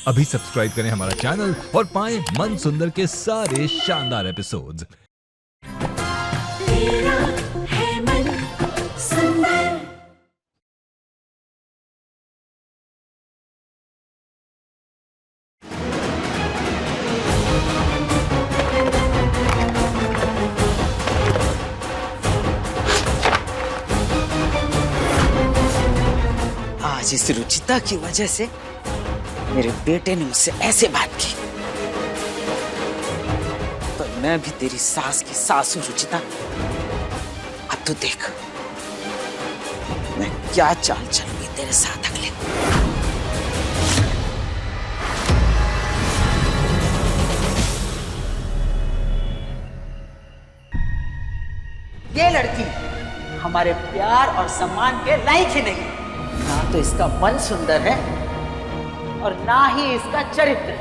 अभी सब्सक्राइब करें हमारा चैनल और पाएं मन सुंदर के सारे शानदार एपिसोड्स। तेरा है मन सुंदर। आज इस रुचिता की वजह से मेरे बेटे ने मुझसे ऐसे बात की, तो मैं भी तेरी सास की सासू रुचिता। अब तू देख मैं क्या चाल चलूंगी तेरे साथ अगले। ये लड़की हमारे प्यार और सम्मान के लायक ही नहीं। ना तो इसका मन सुंदर है और ना ही इसका चरित्र।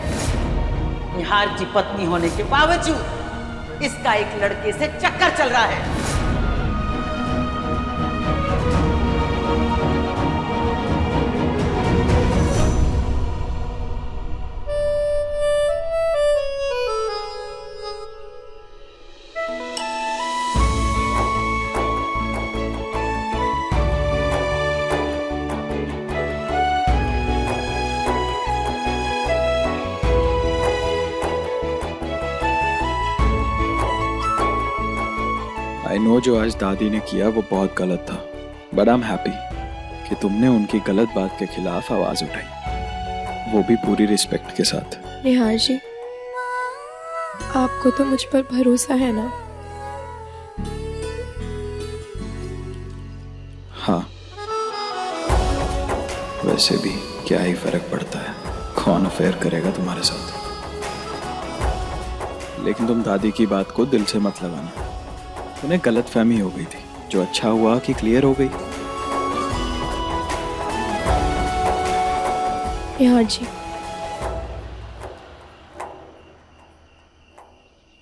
निहार की पत्नी होने के बावजूद इसका एक लड़के से चक्कर चल रहा है। आई नो जो आज दादी ने किया वो बहुत गलत था, बट आई एम हैप्पी कि तुमने उनकी गलत बात के खिलाफ आवाज उठाई, वो भी पूरी रिस्पेक्ट के साथ। निहार जी, आपको तो मुझ पर भरोसा है ना? हाँ, वैसे भी क्या ही फर्क पड़ता है कौन अफेयर करेगा तुम्हारे साथ। लेकिन तुम दादी की बात को दिल से मत लगाना, उन्हें गलत फहमी हो गई थी, जो अच्छा हुआ कि क्लियर हो गई। निहार जी,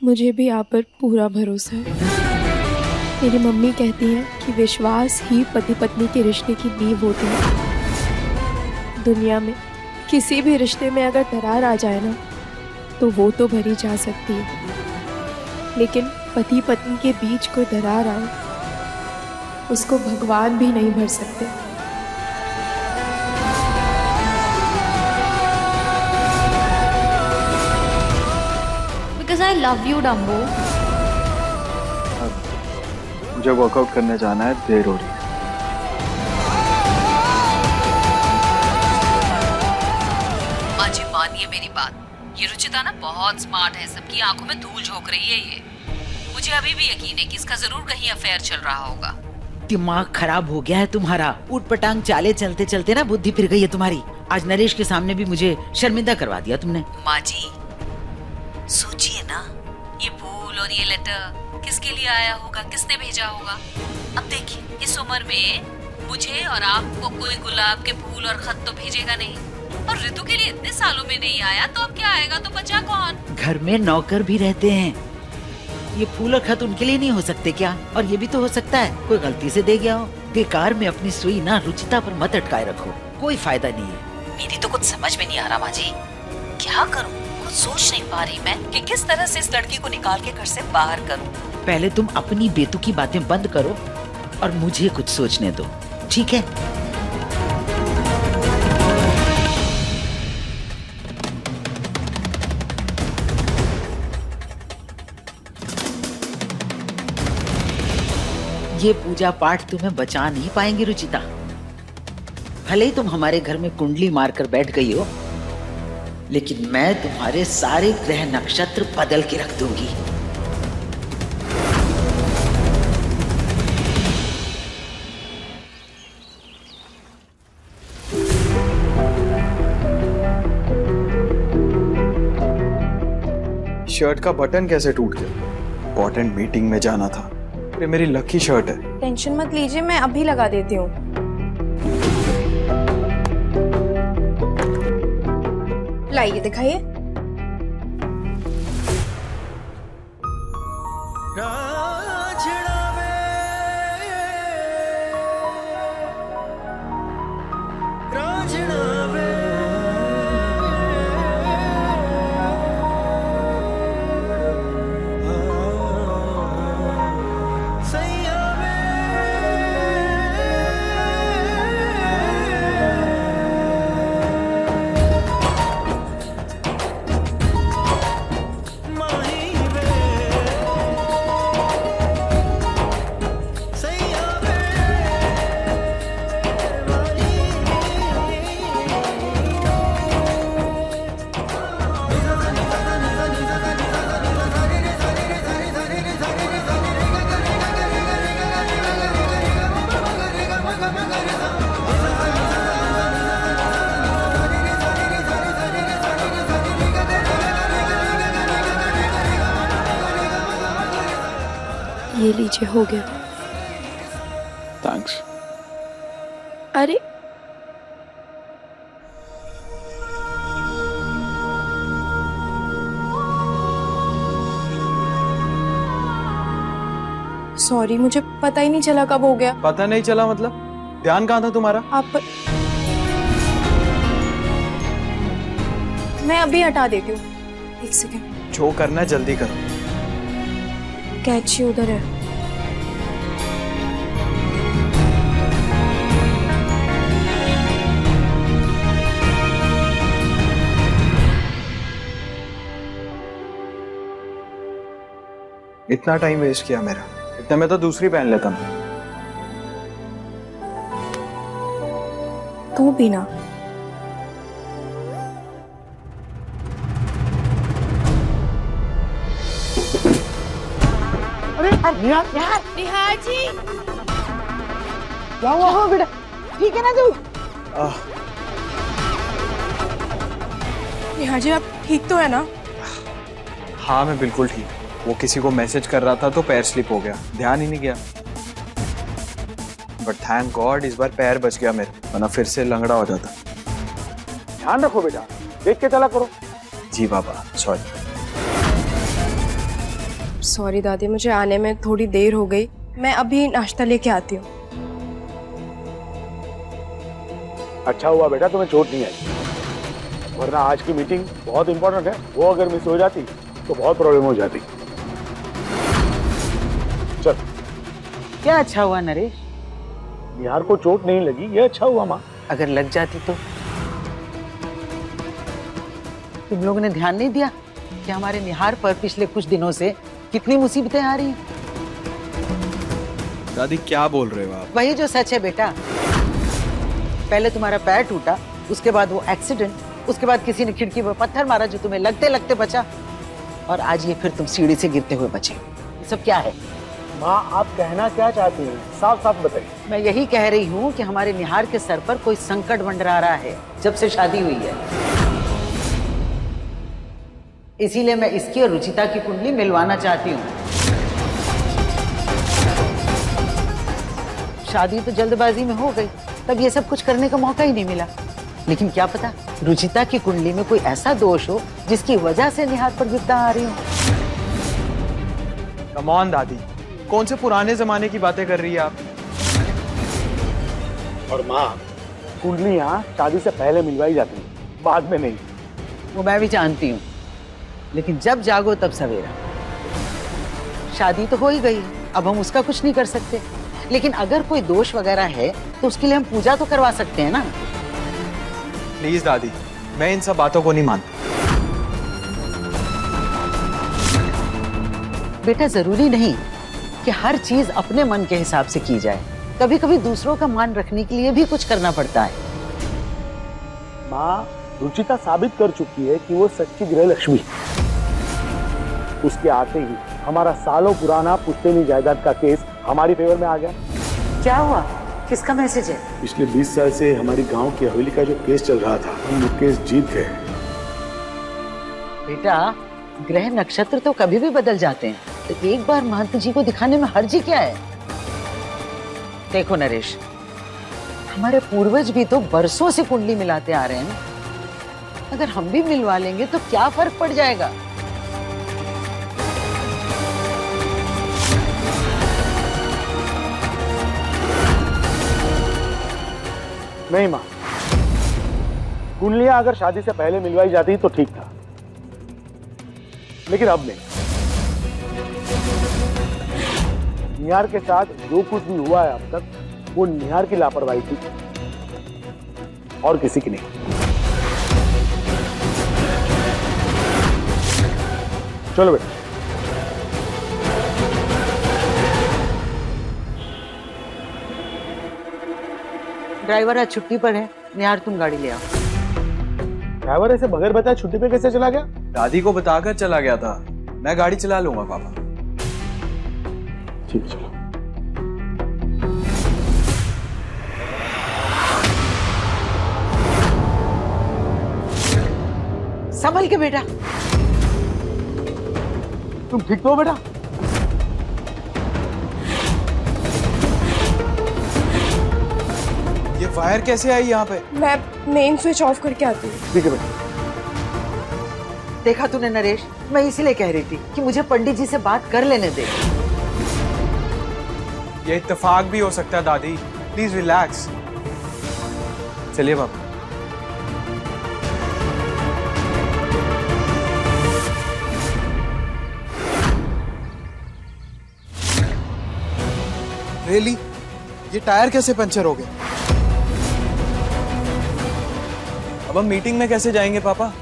मुझे भी आप पर पूरा भरोसा है। मेरी मम्मी कहती हैं कि विश्वास ही पति पत्नी के रिश्ते की नींव होती है। दुनिया में किसी भी रिश्ते में अगर दरार आ जाए ना, तो वो तो भरी जा सकती है, लेकिन पति पत्नी के बीच कोई दरार आए, उसको भगवान भी नहीं भर सकते। Because I love you, Dumbo. मुझे वर्कआउट करने जाना है, देर हो रही है। माँ जी मानिए मेरी बात, ये रुचिता ना बहुत स्मार्ट है, सबकी आंखों में धूल झोंक रही है। ये मुझे अभी भी यकीन है कि इसका जरूर कहीं अफेयर चल रहा होगा। दिमाग खराब हो गया है तुम्हारा। ऊट पटांग चाले चलते चलते ना बुद्धि फिर गई है तुम्हारी। आज नरेश के सामने भी मुझे शर्मिंदा करवा दिया तुमने। माँ जी सोचिए ना, ये फूल और ये लेटर किसके लिए आया होगा, किसने भेजा होगा? अब देखिए इस उम्र में मुझे और आपको कोई गुलाब के फूल और खत तो भेजेगा नहीं, और ऋतु के लिए इतने सालों में नहीं आया तो अब क्या आएगा? तो बचा कौन? घर में नौकर भी रहते हैं, ये फूल और खत उनके लिए नहीं हो सकते क्या? और ये भी तो हो सकता है कोई गलती से दे गया हो। बेकार में अपनी सुई ना रुचिता पर मत अटकाए रखो, कोई फायदा नहीं है। मेरी तो कुछ समझ में नहीं आ रहा माँ जी, क्या करूँ? कुछ सोच नहीं पा रही मैं कि किस तरह से इस लड़की को निकाल के घर से बाहर करूँ। पहले तुम अपनी बेतुकी बातें बंद करो और मुझे कुछ सोचने दो, ठीक है? ये पूजा पाठ तुम्हें बचा नहीं पाएंगे रुचिता। भले ही तुम हमारे घर में कुंडली मारकर बैठ गई हो, लेकिन मैं तुम्हारे सारे ग्रह नक्षत्र बदल के रख दूंगी। शर्ट का बटन कैसे टूट गया? इंपॉर्टेंट मीटिंग में जाना था। अरे मेरी लकी शर्ट है। टेंशन मत लीजिए, मैं अभी लगा देती हूँ। लाइए दिखाइए। ये लीजिए, हो गया। थैंक्स। अरे सॉरी, मुझे पता ही नहीं चला कब हो गया। पता नहीं चला मतलब? ध्यान कहाँ था तुम्हारा? आप पर... मैं अभी हटा देती हूँ, एक सेकेंड। जो करना है जल्दी करो। कैची उधर है। इतना टाइम वेस्ट किया मेरा, इतने में तो दूसरी पहन लेता मैं। तू भी ना। अरे निहार, निहार, निहार जी, क्या हुआ? हो बेटा, ठीक है ना तू? निहार जी, आप ठीक तो है ना? हाँ मैं बिल्कुल ठीक। वो किसी को मैसेज कर रहा था तो पैर स्लिप हो गया, ध्यान ही नहीं गया। बट थैंक गॉड इस बार पैर बच गया मेरे, वरना फिर से लंगड़ा हो जाता। ध्यान रखो बेटा, देख के चला करो। जी बाबा, सॉरी। सॉरी दादी, मुझे आने में थोड़ी देर हो गई। मैं अभी नाश्ता लेके आती हूँ। अच्छा हुआ बेटा तुम्हें चोट नहीं आई, वरना आज की मीटिंग बहुत इंपॉर्टेंट है, वो अगर मिस हो जाती तो बहुत प्रॉब्लम हो जाती। चल। क्या अच्छा हुआ नरेश? निहार को चोट नहीं लगी, ये अच्छा हुआ माँ। अगर लग जाती तो? तुम लोगों ने ध्यान नहीं दिया कि हमारे निहार पर पिछले कुछ दिनों से कितनी मुसीबतें आ रही हैं? दादी क्या बोल रहे हो आप? वही जो सच है बेटा। पहले तुम्हारा पैर टूटा, उसके बाद वो एक्सीडेंट, उसके बाद किसी ने खिड़की पर पत्थर मारा जो तुम्हें लगते लगते बचा, और आज ये फिर तुम सीढ़ी से गिरते हुए बचे। ये सब क्या है? माँ आप कहना क्या चाहती हैं, साफ साफ बताइए। मैं यही कह रही हूँ कि हमारे निहार के सर पर कोई संकट मंडरा रहा है जब से शादी हुई है। इसीलिए मैं इसकी और रुचिता की कुंडली मिलवाना चाहती हूँ। शादी तो जल्दबाजी में हो गई, तब ये सब कुछ करने का मौका ही नहीं मिला। लेकिन क्या पता रुचिता की कुंडली में कोई ऐसा दोष हो जिसकी वजह से निहार पर विपदा आ रही हो। कम ऑन दादी, कौन से पुराने जमाने की बातें कर रही है आप? और माँ कुंडलियाँ शादी से पहले मिलवाई जाती हैं, बाद में नहीं। वो मैं भी जानती हूँ, लेकिन जब जागो तब सवेरा। शादी तो हो ही गई, अब हम उसका कुछ नहीं कर सकते। लेकिन अगर कोई दोष वगैरह है तो उसके लिए हम पूजा तो करवा सकते हैं ना। प्लीज दादी, मैं इन सब बातों को नहीं मानता। बेटा जरूरी नहीं कि हर चीज अपने मन के हिसाब से की जाए, कभी कभी दूसरों का मान रखने के लिए भी कुछ करना पड़ता है। माँ रुचिता साबित कर चुकी है कि वो सच्ची गृह लक्ष्मी। उसके आते ही हमारा सालों पुराना पुश्तैनी जायदाद का केस हमारी फेवर में आ गया। क्या हुआ? किसका मैसेज है? पिछले 20 साल से हमारी गांव की हवेली का जो केस चल रहा था, हम वो केस जीत गए। बेटा ग्रह नक्षत्र तो कभी भी बदल जाते हैं, तो एक बार महंत जी को दिखाने में हर्जी क्या है? देखो नरेश, हमारे पूर्वज भी तो बरसों से कुंडली मिलाते आ रहे हैं। अगर हम भी मिलवा लेंगे तो क्या फर्क पड़ जाएगा? नहीं माँ, कुंडलियां अगर शादी से पहले मिलवाई जाती तो ठीक था, लेकिन अब नहीं। निहार के साथ जो कुछ भी हुआ है अब तक, वो निहार की लापरवाही थी और किसी की नहीं। चलो बेटा। ड्राइवर आज छुट्टी पर है, निहार तुम गाड़ी ले आओ। ड्राइवर ऐसे बगैर बताए छुट्टी पे कैसे चला गया? दादी को बताकर चला गया था। मैं गाड़ी चला लूंगा पापा। ठीक, चलो। संभल के बेटा। तुम ठीक तो हो बेटा? वायर कैसे आई यहाँ पे? मैं मेन स्विच ऑफ करके आती हूँ। ठीक है बेटा। देखा तूने नरेश, मैं इसीलिए कह रही थी कि मुझे पंडित जी से बात कर लेने दे। ये इत्तेफाक भी हो सकता है दादी, प्लीज रिलैक्स। चलिए पापा। रियली? ये टायर कैसे पंचर हो गया? अब हम मीटिंग में कैसे जाएंगे पापा?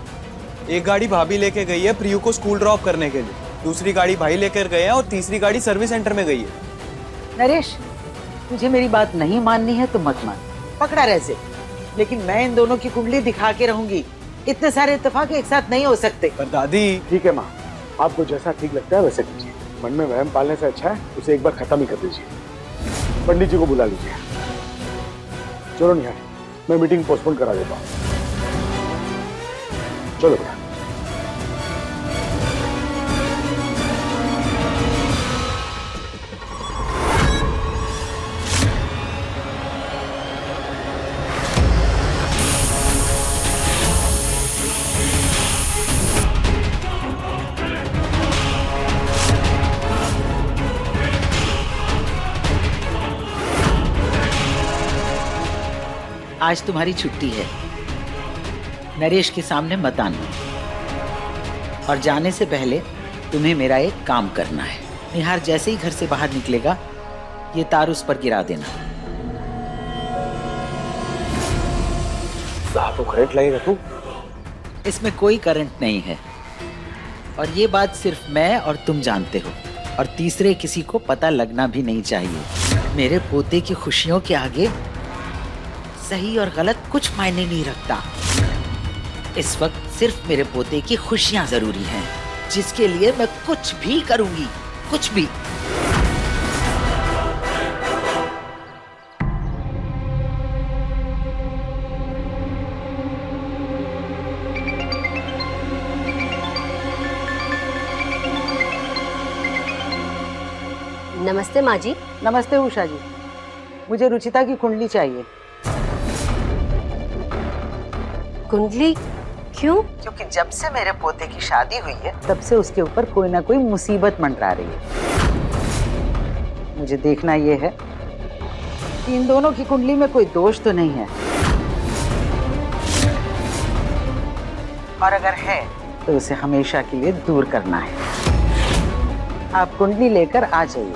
एक गाड़ी भाभी लेके गई है प्रियू को स्कूल ड्रॉप करने के लिए, दूसरी गाड़ी भाई लेकर गए हैं और तीसरी गाड़ी सर्विस सेंटर में गई है। नरेश, तुझे मेरी बात नहीं माननी है तो मत मान, पकड़ा रह से। लेकिन मैं इन दोनों की कुंडली दिखा के रहूंगी। इतने सारे इत्तेफाक एक साथ नहीं हो सकते। पर दादी। ठीक है माँ, आपको जैसा ठीक लगता है वैसे कीजिए। मन में वहम पालने से अच्छा है उसे एक बार खत्म ही कर दीजिए। पंडित जी को बुला लीजिए। चलो निहार, मैं मीटिंग पोस्टपोन करा देता हूँ। चलो बेटा। आज तुम्हारी छुट्टी है। नरेश के सामने मत आना। और जाने से पहले तुम्हें मेरा एक काम करना है। निहार जैसे ही घर से बाहर निकलेगा, ये तार उस पर गिरा देना। साहब को करंट लगेगा तू? इसमें कोई करंट नहीं है और ये बात सिर्फ मैं और तुम जानते हो, और तीसरे किसी को पता लगना भी नहीं चाहिए। मेरे पोते की खुशियों के आगे सही और गलत कुछ मायने नहीं रखता। इस वक्त सिर्फ मेरे पोते की खुशियां जरूरी हैं, जिसके लिए मैं कुछ भी करूंगी, कुछ भी। नमस्ते माँ जी। नमस्ते उषा जी, मुझे रुचिता की कुंडली चाहिए। कुंडली? क्यों? क्योंकि जब से मेरे पोते की शादी हुई है, तब से उसके ऊपर कोई ना कोई मुसीबत मंडरा रही है। मुझे देखना ये है कि इन दोनों की कुंडली में कोई दोष तो नहीं है, और अगर है तो उसे हमेशा के लिए दूर करना है। आप कुंडली लेकर आ जाइए।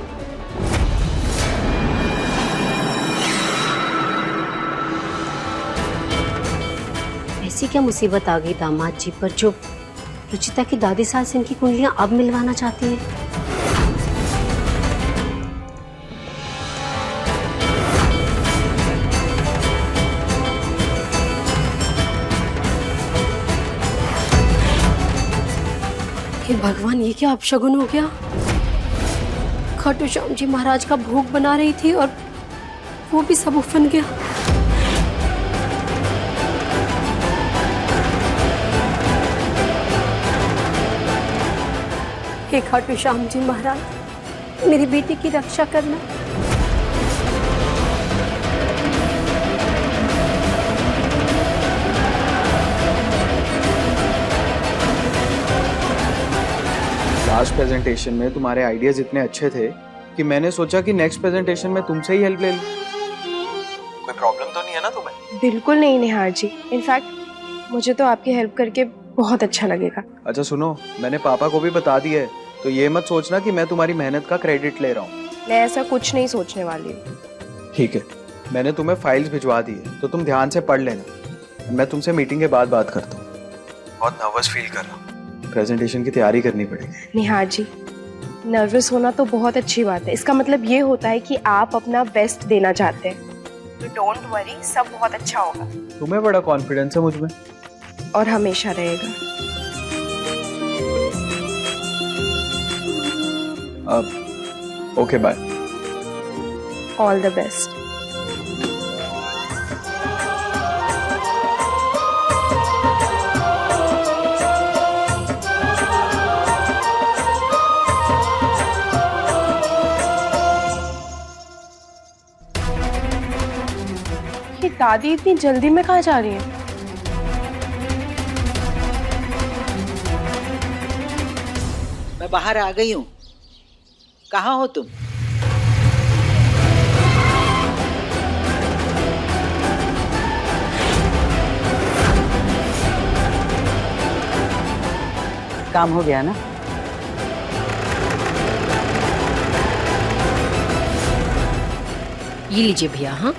ऐसी क्या मुसीबत आ गई दामाद जी पर जो रुचिता की दादी सास इनकी कुंडलियां अब मिलवाना चाहती हैं? हे भगवान, ये क्या अपशगुन हो गया? खाटू श्याम जी महाराज का भोग बना रही थी और वो भी सब उफन गया। हे खाटू श्याम जी महाराज, मेरी बेटी की रक्षा करना। लास्ट प्रेजेंटेशन में तुम्हारे आइडियाज इतने अच्छे थे कि मैंने सोचा कि नेक्स्ट प्रेजेंटेशन में तुमसे ही हेल्प ले लूं। कोई प्रॉब्लम तो नहीं है ना तुम्हें? बिल्कुल नहीं निहार जी, इनफैक्ट मुझे तो आपकी हेल्प करके बहुत अच्छा लगेगा। अच्छा सुनो, मैंने पापा को भी बता दिया है, तो ये मत सोचना कि मैं तुम्हारी मेहनत का क्रेडिट ले रहा हूँ। मैं ऐसा कुछ नहीं सोचने वाली हूँ। ठीक है, मैंने तुम्हें फाइल्स भिजवा दी है, तो तुम ध्यान से पढ़ लेना। मैं तुमसे मीटिंग के बाद बात करता हूँ। बहुत नर्वस फील कर रहा हूँ, प्रेजेंटेशन की तैयारी करनी पड़ेगी। निहार जी, नर्वस होना तो बहुत अच्छी बात है। इसका मतलब ये होता है कि आप अपना बेस्ट देना चाहते हैं। तो डोंट वरी, सब बहुत अच्छा होगा। तुम्हें बड़ा कॉन्फिडेंस है मुझ में। और हमेशा रहेगा। Okay bye. All the best. ये दादी इतनी जल्दी में कहाँ जा रही है? मैं बाहर आ गई हूँ। कहाँ हो तुम? काम हो गया ना? ये लीजिए भैया। हाँ,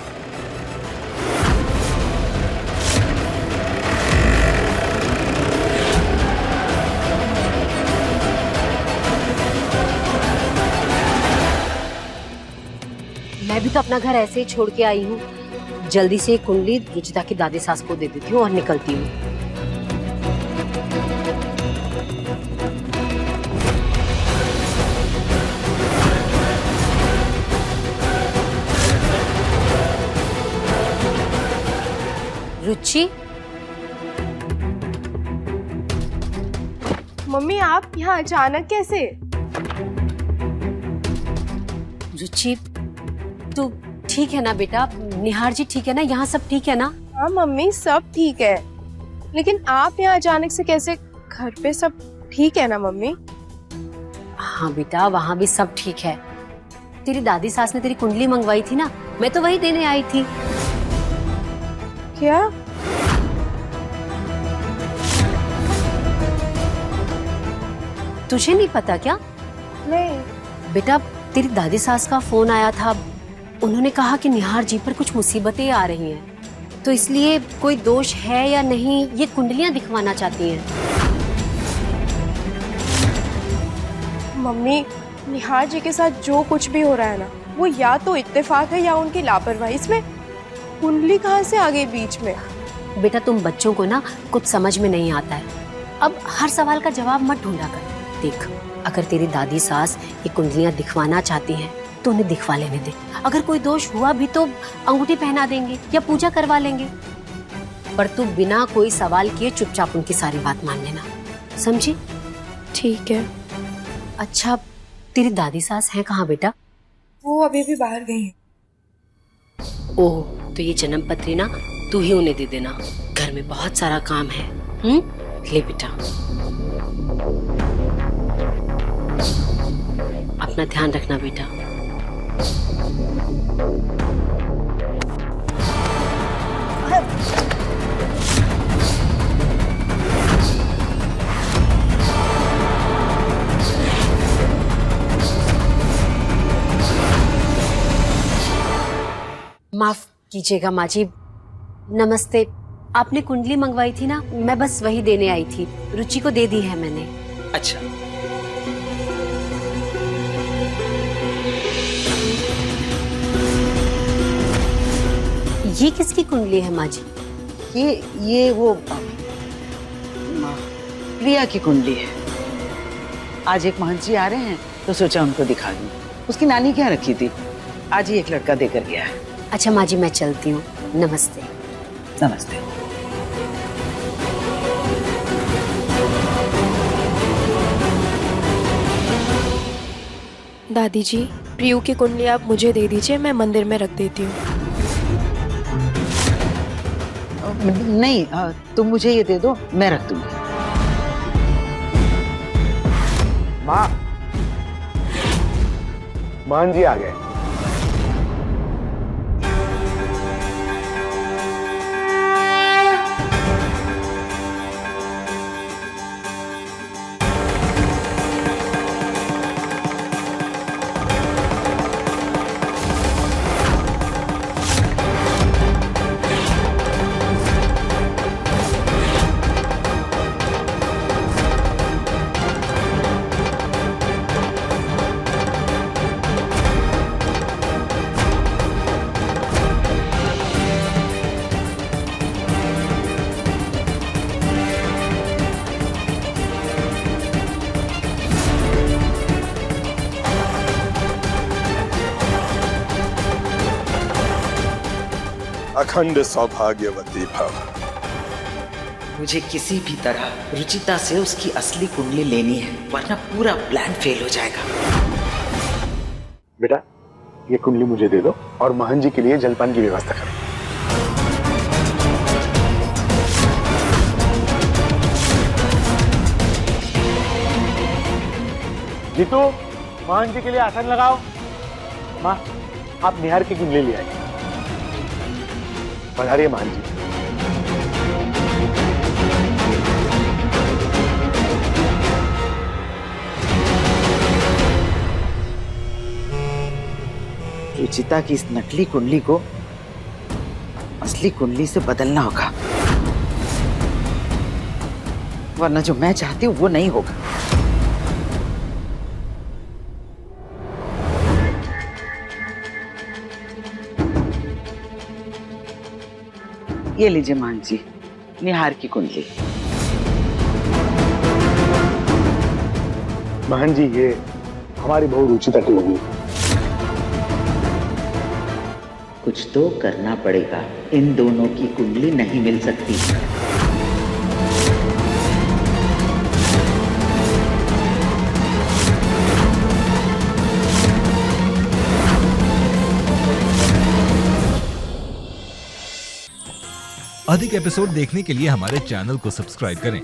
मैं भी तो अपना घर ऐसे ही छोड़ के आई हूँ। जल्दी से एक कुंडली रुचिता की दादी सास को दे देती हूँ और निकलती हूँ। रुचि, मम्मी आप यहाँ अचानक कैसे? रुचि तू ठीक है ना बेटा? निहार जी ठीक है ना? यहाँ सब ठीक है ना? हाँ मम्मी सब ठीक है, लेकिन आप यहाँ अचानक से कैसे? घर पे सब ठीक है ना मम्मी? हाँ बेटा, वहाँ भी सब ठीक है। तेरी दादी सास ने तेरी कुंडली मंगवाई थी ना, मैं तो वही देने आई थी। क्या? तुझे नहीं पता क्या? नहीं बेटा, तेरी दादी सास का फोन आया था। उन्होंने कहा कि निहार जी पर कुछ मुसीबतें आ रही हैं, तो इसलिए कोई दोष है या नहीं ये कुंडलियां दिखवाना चाहती हैं। मम्मी, निहार जी के साथ जो कुछ भी हो रहा है ना, वो या तो इत्तेफाक है या उनकी लापरवाही। इसमें कुंडली कहाँ से आ गई बीच में? बेटा तुम बच्चों को ना कुछ समझ में नहीं आता है। अब हर सवाल का जवाब मत ढूंढा कर। देख, अगर तेरी दादी सास ये कुंडलियां दिखवाना चाहती हैं तो उन्हें दिखवा लेने दे। अगर कोई दोष हुआ भी तो अंगूठी पहना देंगे या पूजा करवा लेंगे, पर तू बिना कोई सवाल किए चुपचाप उनकी सारी बात मान लेना, समझी? ठीक है। अच्छा, तेरी दादी सास है कहाँ बेटा? वो अभी भी बाहर गई है। ओह, तो ये जन्म पत्री ना तू ही उन्हें दे देना, घर में बहुत सारा काम है। ले बेटा, अपना ध्यान रखना बेटा। माफ कीजिएगा माँ जी। नमस्ते। आपने कुंडली मंगवाई थी ना, मैं बस वही देने आई थी। रुचि को दे दी है मैंने। अच्छा, ये किसकी कुंडली है माँ जी? ये वो प्रिया की कुंडली है। आज एक महंत जी आ रहे हैं तो सोचा उनको दिखा दूं। उसकी नानी क्या रखी थी, आज ही एक लड़का देकर गया है। अच्छा माँ जी, मैं चलती हूँ। नमस्ते। नमस्ते। दादी जी, प्रियू की कुंडली आप मुझे दे दीजिए, मैं मंदिर में रख देती हूँ। नहीं, तुम मुझे ये दे दो, मैं रख दूंगी। माँ, मान जी आ गए। अखंड सौभाग्यवती भव। मुझे किसी भी तरह रुचिता से उसकी असली कुंडली लेनी है, वरना पूरा प्लान फेल हो जाएगा। बेटा, ये कुंडली मुझे दे दो और महन जी के लिए जलपान की व्यवस्था करो। जीतू, मोहन जी के लिए आसन लगाओ। माँ, आप निहार की कुंडली ले आइए। पधारिए मोहन जी। रुचिता की इस नकली कुंडली को असली कुंडली से बदलना होगा, वरना जो मैं चाहती हूँ वो नहीं होगा। ये लीजिए मान जी, निहार की कुंडली। महन जी, ये हमारी बहू रुचिता की होगी। कुछ तो करना पड़ेगा, इन दोनों की कुंडली नहीं मिल सकती। अधिक एपिसोड देखने के लिए हमारे चैनल को सब्सक्राइब करें